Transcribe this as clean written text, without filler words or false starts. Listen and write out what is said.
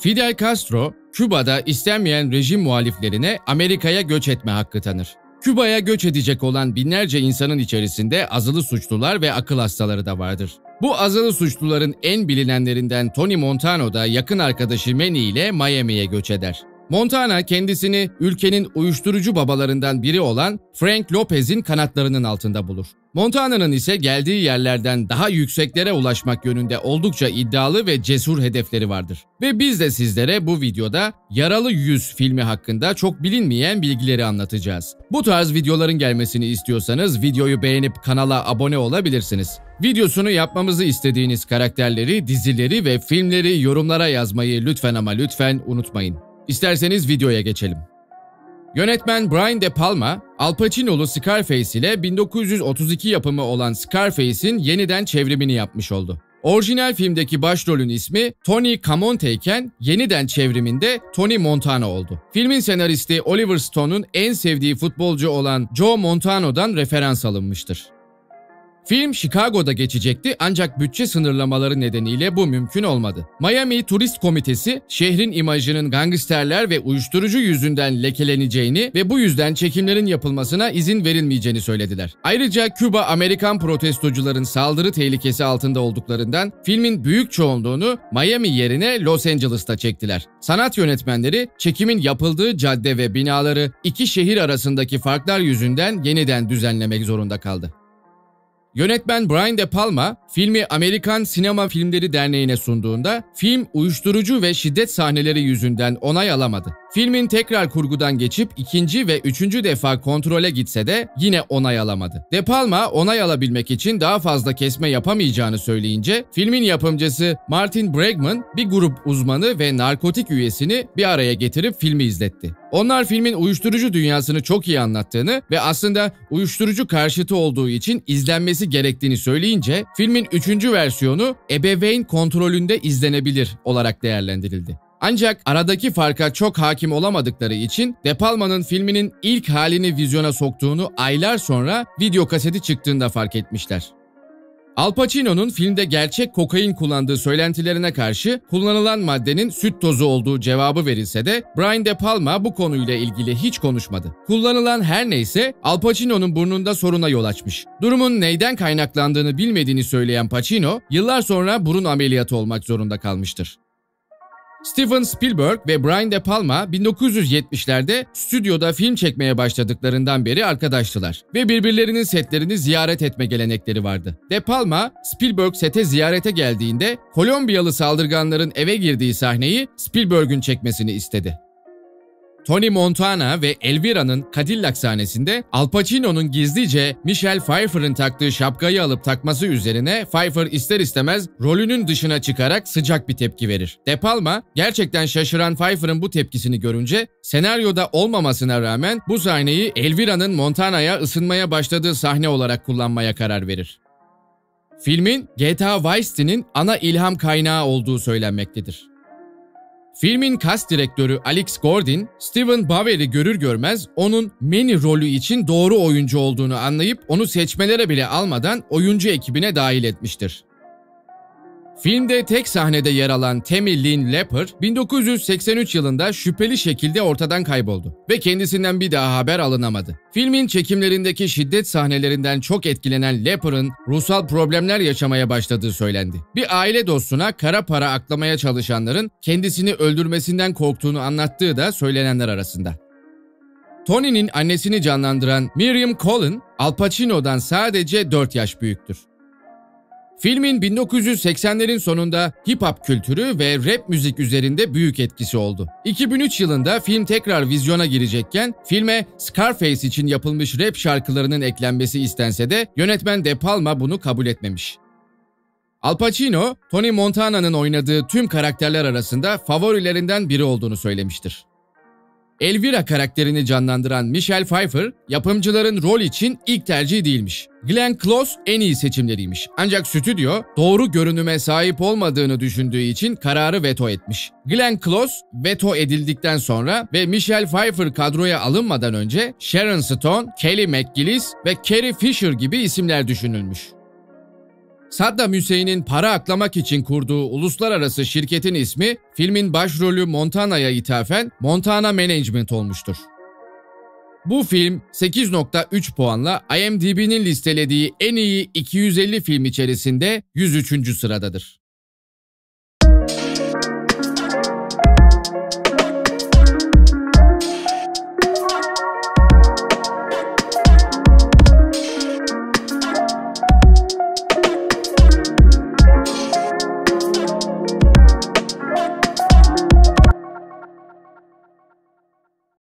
Fidel Castro, Küba'da istenmeyen rejim muhaliflerine Amerika'ya göç etme hakkı tanır. Küba'ya göç edecek olan binlerce insanın içerisinde azılı suçlular ve akıl hastaları da vardır. Bu azılı suçluların en bilinenlerinden Tony Montano da yakın arkadaşı Manny ile Miami'ye göç eder. Montana kendisini ülkenin uyuşturucu babalarından biri olan Frank Lopez'in kanatlarının altında bulur. Montana'nın ise geldiği yerlerden daha yükseklere ulaşmak yönünde oldukça iddialı ve cesur hedefleri vardır. Ve biz de sizlere bu videoda Yaralı Yüz filmi hakkında çok bilinmeyen bilgileri anlatacağız. Bu tarz videoların gelmesini istiyorsanız videoyu beğenip kanala abone olabilirsiniz. Videosunu yapmamızı istediğiniz karakterleri, dizileri ve filmleri yorumlara yazmayı lütfen ama lütfen unutmayın. İsterseniz videoya geçelim. Yönetmen Brian De Palma, Al Pacino'lu Scarface ile 1932 yapımı olan Scarface'in yeniden çevrimini yapmış oldu. Orijinal filmdeki başrolün ismi Tony Camonte iken yeniden çevriminde Tony Montana oldu. Filmin senaristi Oliver Stone'un en sevdiği futbolcu olan Joe Montano'dan referans alınmıştır. Film Chicago'da geçecekti ancak bütçe sınırlamaları nedeniyle bu mümkün olmadı. Miami Turist Komitesi, şehrin imajının gangsterler ve uyuşturucu yüzünden lekeleneceğini ve bu yüzden çekimlerin yapılmasına izin verilmeyeceğini söylediler. Ayrıca Küba Amerikan protestocuların saldırı tehlikesi altında olduklarından filmin büyük çoğunluğunu Miami yerine Los Angeles'ta çektiler. Sanat yönetmenleri çekimin yapıldığı cadde ve binaları iki şehir arasındaki farklar yüzünden yeniden düzenlemek zorunda kaldı. Yönetmen Brian De Palma, filmi Amerikan Sinema Filmleri Derneği'ne sunduğunda film uyuşturucu ve şiddet sahneleri yüzünden onay alamadı. Filmin tekrar kurgudan geçip ikinci ve üçüncü defa kontrole gitse de yine onay alamadı. De Palma onay alabilmek için daha fazla kesme yapamayacağını söyleyince filmin yapımcısı Martin Bregman bir grup uzmanı ve narkotik üyesini bir araya getirip filmi izletti. Onlar filmin uyuşturucu dünyasını çok iyi anlattığını ve aslında uyuşturucu karşıtı olduğu için izlenmesi gerektiğini söyleyince filmin üçüncü versiyonu ebeveyn kontrolünde izlenebilir olarak değerlendirildi. Ancak aradaki farka çok hakim olamadıkları için De Palma'nın filminin ilk halini vizyona soktuğunu aylar sonra video kaseti çıktığında fark etmişler. Al Pacino'nun filmde gerçek kokain kullandığı söylentilerine karşı kullanılan maddenin süt tozu olduğu cevabı verilse de Brian De Palma bu konuyla ilgili hiç konuşmadı. Kullanılan her neyse Al Pacino'nun burnunda soruna yol açmış. Durumun neyden kaynaklandığını bilmediğini söyleyen Pacino, yıllar sonra burun ameliyatı olmak zorunda kalmıştır. Steven Spielberg ve Brian De Palma 1970'lerde stüdyoda film çekmeye başladıklarından beri arkadaştılar ve birbirlerinin setlerini ziyaret etme gelenekleri vardı. De Palma, Spielberg sete ziyarete geldiğinde Kolombiyalı saldırganların eve girdiği sahneyi Spielberg'ün çekmesini istedi. Tony Montana ve Elvira'nın Cadillac sahnesinde Al Pacino'nun gizlice Michelle Pfeiffer'ın taktığı şapkayı alıp takması üzerine Pfeiffer ister istemez rolünün dışına çıkarak sıcak bir tepki verir. De Palma gerçekten şaşıran Pfeiffer'ın bu tepkisini görünce senaryoda olmamasına rağmen bu sahneyi Elvira'nın Montana'ya ısınmaya başladığı sahne olarak kullanmaya karar verir. Filmin GTA Vice City'nin ana ilham kaynağı olduğu söylenmektedir. Filmin kas direktörü Alex Gordon, Steven Bauer'i görür görmez onun Manny rolü için doğru oyuncu olduğunu anlayıp onu seçmelere bile almadan oyuncu ekibine dahil etmiştir. Filmde tek sahnede yer alan Tammy Lynn Lepper, 1983 yılında şüpheli şekilde ortadan kayboldu ve kendisinden bir daha haber alınamadı. Filmin çekimlerindeki şiddet sahnelerinden çok etkilenen Lepper'ın ruhsal problemler yaşamaya başladığı söylendi. Bir aile dostuna kara para aklamaya çalışanların kendisini öldürmesinden korktuğunu anlattığı da söylenenler arasında. Tony'nin annesini canlandıran Miriam Colin, Al Pacino'dan sadece 4 yaş büyüktür. Filmin 1980'lerin sonunda hip-hop kültürü ve rap müzik üzerinde büyük etkisi oldu. 2003 yılında film tekrar vizyona girecekken filme Scarface için yapılmış rap şarkılarının eklenmesi istense de yönetmen De Palma bunu kabul etmemiş. Al Pacino, Tony Montana'nın oynadığı tüm karakterler arasında favorilerinden biri olduğunu söylemiştir. Elvira karakterini canlandıran Michelle Pfeiffer, yapımcıların rol için ilk tercih değilmiş. Glenn Close en iyi seçimleriymiş. Ancak stüdyo doğru görünüme sahip olmadığını düşündüğü için kararı veto etmiş. Glenn Close veto edildikten sonra ve Michelle Pfeiffer kadroya alınmadan önce Sharon Stone, Kelly McGillis ve Carrie Fisher gibi isimler düşünülmüş. Saddam Hüseyin'in para aklamak için kurduğu uluslararası şirketin ismi filmin başrolü Montana'ya ithafen Montana Management olmuştur. Bu film 8.3 puanla IMDb'nin listelediği en iyi 250 film içerisinde 103. sıradadır.